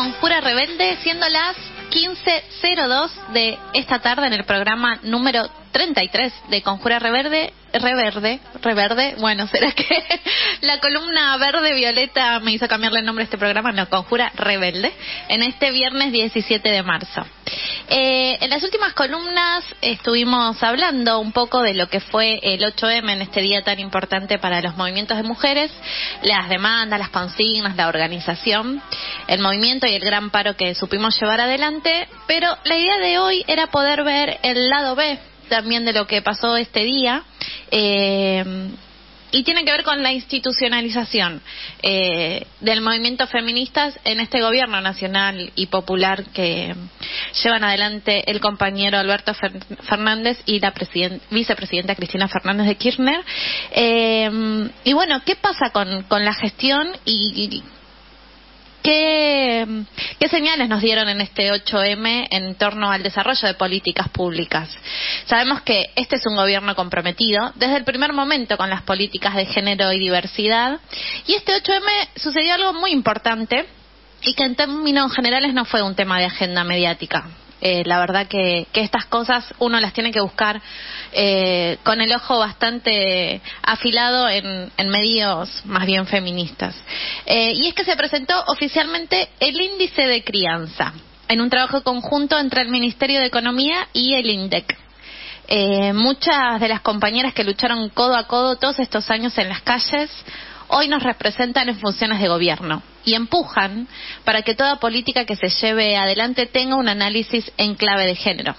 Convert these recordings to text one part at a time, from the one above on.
Conjura Rebelde, siendo las 15:02 de esta tarde en el programa número 33 de Conjura Reverde, bueno, ¿será que la columna verde-violeta me hizo cambiarle el nombre a este programa? No, Conjura Rebelde, en este viernes 17 de marzo. En las últimas columnas estuvimos hablando un poco de lo que fue el 8M en este día tan importante para los movimientos de mujeres, las demandas, las consignas, la organización, el movimiento y el gran paro que supimos llevar adelante, pero la idea de hoy era poder ver el lado B también de lo que pasó este día, y tiene que ver con la institucionalización del movimiento feministas en este gobierno nacional y popular que llevan adelante el compañero Alberto Fernández y la vicepresidenta Cristina Fernández de Kirchner. Y bueno, ¿qué pasa con la gestión y ¿Qué señales nos dieron en este 8M en torno al desarrollo de políticas públicas? Sabemos que este es un gobierno comprometido desde el primer momento con las políticas de género y diversidad, y este 8M sucedió algo muy importante y que en términos generales no fue un tema de agenda mediática. La verdad que estas cosas uno las tiene que buscar con el ojo bastante afilado en medios más bien feministas. Y es que se presentó oficialmente el índice de crianza en un trabajo conjunto entre el Ministerio de Economía y el INDEC. Muchas de las compañeras que lucharon codo a codo todos estos años en las calles hoy nos representan en funciones de gobierno y empujan para que toda política que se lleve adelante tenga un análisis en clave de género.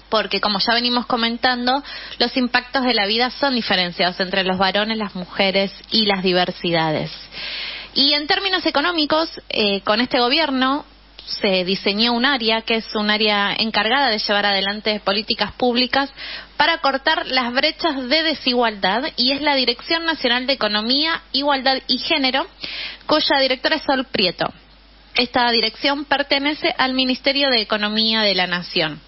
Porque, como ya venimos comentando, los impactos de la vida son diferenciados entre los varones, las mujeres y las diversidades. Y en términos económicos, con este gobierno se diseñó un área que es un área encargada de llevar adelante políticas públicas para cortar las brechas de desigualdad, y es la Dirección Nacional de Economía, Igualdad y Género, cuya directora es Sol Prieto. Esta dirección pertenece al Ministerio de Economía de la Nación.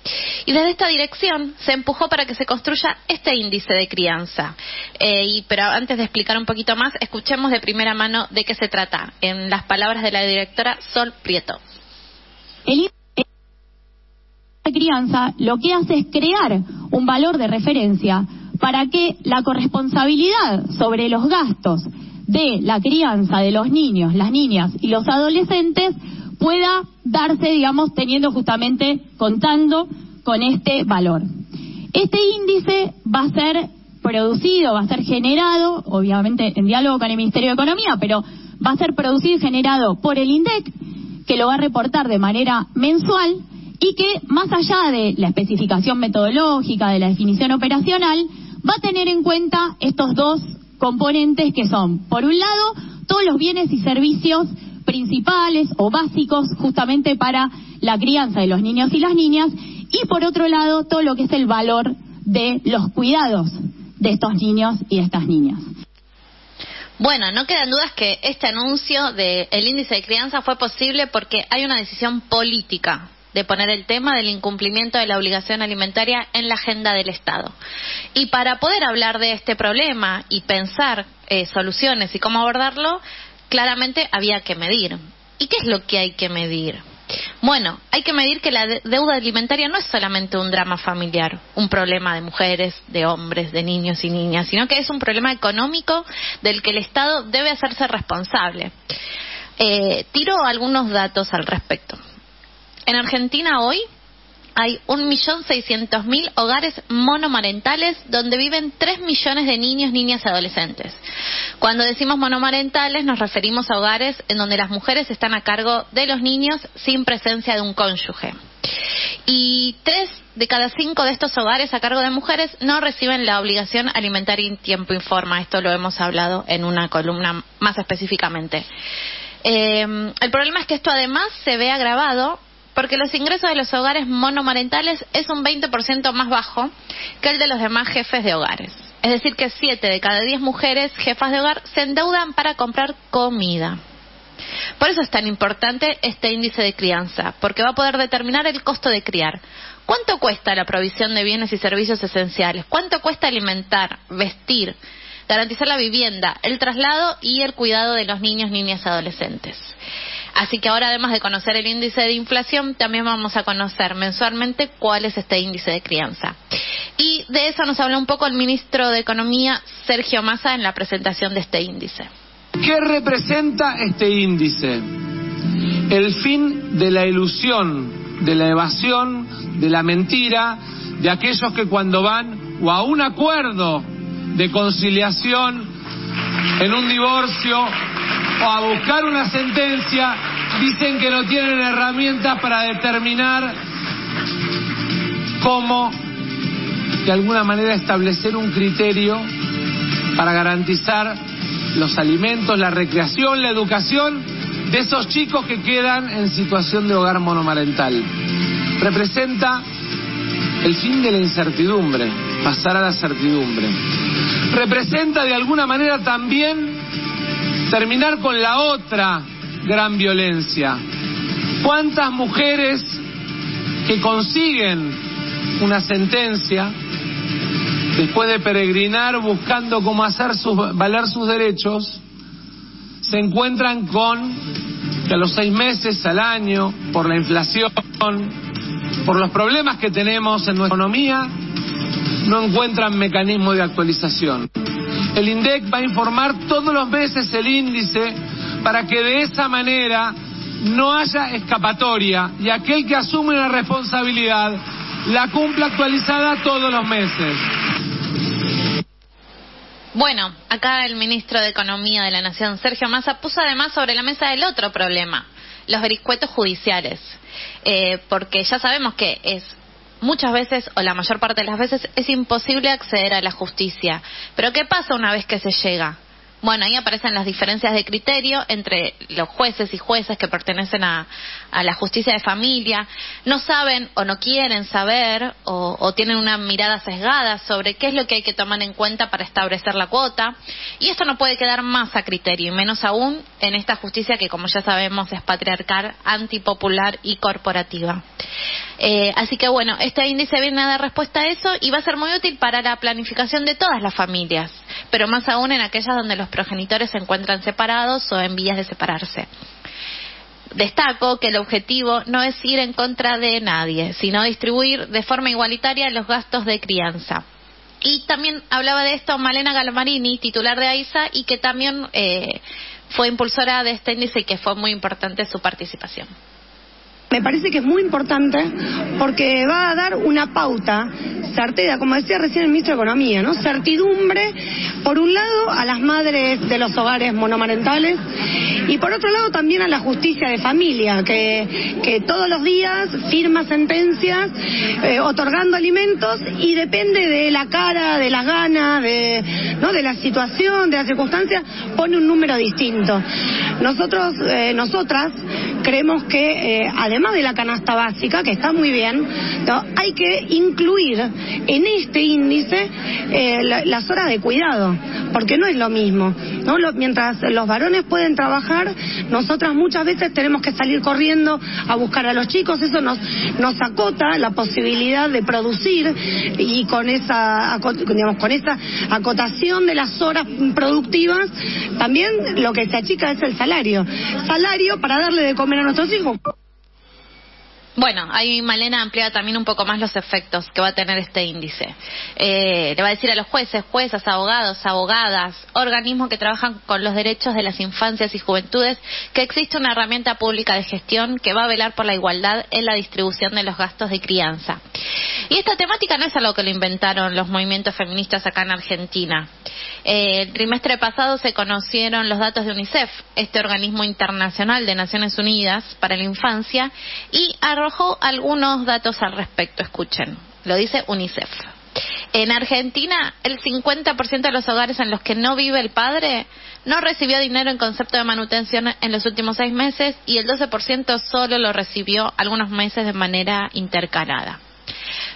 Y desde esta dirección se empujó para que se construya este índice de crianza. Pero antes de explicar un poquito más, escuchemos de primera mano de qué se trata, en las palabras de la directora Sol Prieto. El índice de crianza lo que hace es crear un valor de referencia para que la corresponsabilidad sobre los gastos de la crianza de los niños, las niñas y los adolescentes pueda darse, digamos, contando con este valor. Este índice va a ser producido, va a ser generado, obviamente en diálogo con el Ministerio de Economía, pero va a ser producido y generado por el INDEC, que lo va a reportar de manera mensual y que, más allá de la especificación metodológica, de la definición operacional, va a tener en cuenta estos dos componentes que son, por un lado, todos los bienes y servicios principales o básicos justamente para la crianza de los niños y las niñas, y por otro lado, todo lo que es el valor de los cuidados de estos niños y de estas niñas. Bueno, no quedan dudas que este anuncio del índice de crianza fue posible porque hay una decisión política de poner el tema del incumplimiento de la obligación alimentaria en la agenda del Estado. Y para poder hablar de este problema y pensar soluciones y cómo abordarlo, claramente había que medir. ¿Y qué es lo que hay que medir? Bueno, hay que medir que la deuda alimentaria no es solamente un drama familiar, un problema de mujeres, de hombres, de niños y niñas, sino que es un problema económico del que el Estado debe hacerse responsable. Tiro algunos datos al respecto. En Argentina hoy hay 1.600.000 hogares monomarentales donde viven 3 millones de niños, niñas y adolescentes. Cuando decimos monomarentales nos referimos a hogares en donde las mujeres están a cargo de los niños sin presencia de un cónyuge. Y 3 de cada 5 de estos hogares a cargo de mujeres no reciben la obligación alimentaria en tiempo y forma. Esto lo hemos hablado en una columna más específicamente. El problema es que esto además se ve agravado porque los ingresos de los hogares monomarentales es un 20% más bajo que el de los demás jefes de hogares. Es decir, que 7 de cada 10 mujeres jefas de hogar se endeudan para comprar comida. Por eso es tan importante este índice de crianza, porque va a poder determinar el costo de criar. ¿Cuánto cuesta la provisión de bienes y servicios esenciales? ¿Cuánto cuesta alimentar, vestir, garantizar la vivienda, el traslado y el cuidado de los niños, niñas y adolescentes? Así que ahora, además de conocer el índice de inflación, también vamos a conocer mensualmente cuál es este índice de crianza. Y de eso nos habló un poco el ministro de Economía, Sergio Massa, en la presentación de este índice. ¿Qué representa este índice? El fin de la ilusión, de la evasión, de la mentira, de aquellos que cuando van o a un acuerdo de conciliación en un divorcio o a buscar una sentencia, dicen que no tienen herramientas para determinar cómo, de alguna manera, establecer un criterio para garantizar los alimentos, la recreación, la educación de esos chicos que quedan en situación de hogar monomarental. Representa el fin de la incertidumbre, pasar a la certidumbre. Representa de alguna manera también terminar con la otra gran violencia. ¿Cuántas mujeres que consiguen una sentencia después de peregrinar buscando cómo hacer valer sus derechos, se encuentran con que a los 6 meses, al año, por la inflación, por los problemas que tenemos en nuestra economía, no encuentran mecanismo de actualización? El INDEC va a informar todos los meses el índice para que de esa manera no haya escapatoria y aquel que asume una responsabilidad la cumpla actualizada todos los meses. Bueno, acá el ministro de Economía de la Nación, Sergio Massa, puso además sobre la mesa el otro problema, los vericuetos judiciales, porque ya sabemos que es muchas veces, o la mayor parte de las veces, es imposible acceder a la justicia. Pero ¿qué pasa una vez que se llega? Bueno, ahí aparecen las diferencias de criterio entre los jueces y jueces que pertenecen a la justicia de familia. No saben o no quieren saber o tienen una mirada sesgada sobre qué es lo que hay que tomar en cuenta para establecer la cuota. Y esto no puede quedar más a criterio, y menos aún en esta justicia que, como ya sabemos, es patriarcal, antipopular y corporativa. Así que bueno, este índice viene a dar respuesta a eso y va a ser muy útil para la planificación de todas las familias, pero más aún en aquellas donde los progenitores se encuentran separados o en vías de separarse. Destaco que el objetivo no es ir en contra de nadie, sino distribuir de forma igualitaria los gastos de crianza. Y también hablaba de esto Malena Galmarini, titular de AISA, y que también fue impulsora de este índice y que fue muy importante su participación. Me parece que es muy importante porque va a dar una pauta certera, como decía recién el ministro de Economía, ¿no? Certidumbre, por un lado, a las madres de los hogares monomarentales y por otro lado también a la justicia de familia, que todos los días firma sentencias otorgando alimentos y depende de la cara, de las ganas, de la situación, de las circunstancias, pone un número distinto. Nosotras creemos que además de la canasta básica, que está muy bien, ¿no?, hay que incluir en este índice las horas de cuidado, porque no es lo mismo, ¿no? Mientras los varones pueden trabajar, nosotras muchas veces tenemos que salir corriendo a buscar a los chicos. Eso nos acota la posibilidad de producir, y con esa acotación de las horas productivas también lo que se achica es el salario para darle de comer a nuestros hijos. Bueno, ahí Malena amplía también un poco más los efectos que va a tener este índice. Le va a decir a los jueces, juezas, abogados, abogadas, organismos que trabajan con los derechos de las infancias y juventudes, que existe una herramienta pública de gestión que va a velar por la igualdad en la distribución de los gastos de crianza. Y esta temática no es algo que lo inventaron los movimientos feministas acá en Argentina. El trimestre pasado se conocieron los datos de UNICEF, este organismo internacional de Naciones Unidas para la infancia, y arrojó algunos datos al respecto. Escuchen, lo dice UNICEF. En Argentina, el 50% de los hogares en los que no vive el padre no recibió dinero en concepto de manutención en los últimos 6 meses, y el 12% solo lo recibió algunos meses de manera intercalada.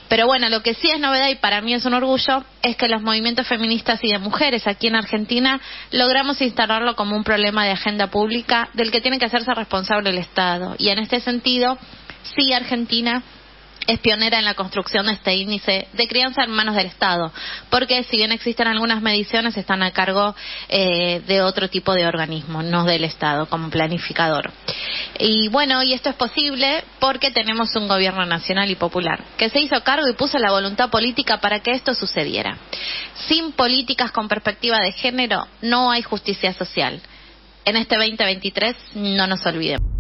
Pero bueno, lo que sí es novedad, y para mí es un orgullo, es que los movimientos feministas y de mujeres aquí en Argentina logramos instalarlo como un problema de agenda pública del que tiene que hacerse responsable el Estado. Y en este sentido, sí, Argentina es pionera en la construcción de este índice de crianza en manos del Estado, porque si bien existen algunas mediciones, están a cargo de otro tipo de organismo, no del Estado como planificador. Y bueno, y esto es posible porque tenemos un gobierno nacional y popular que se hizo cargo y puso la voluntad política para que esto sucediera. Sin políticas con perspectiva de género no hay justicia social. En este 2023 no nos olvidemos.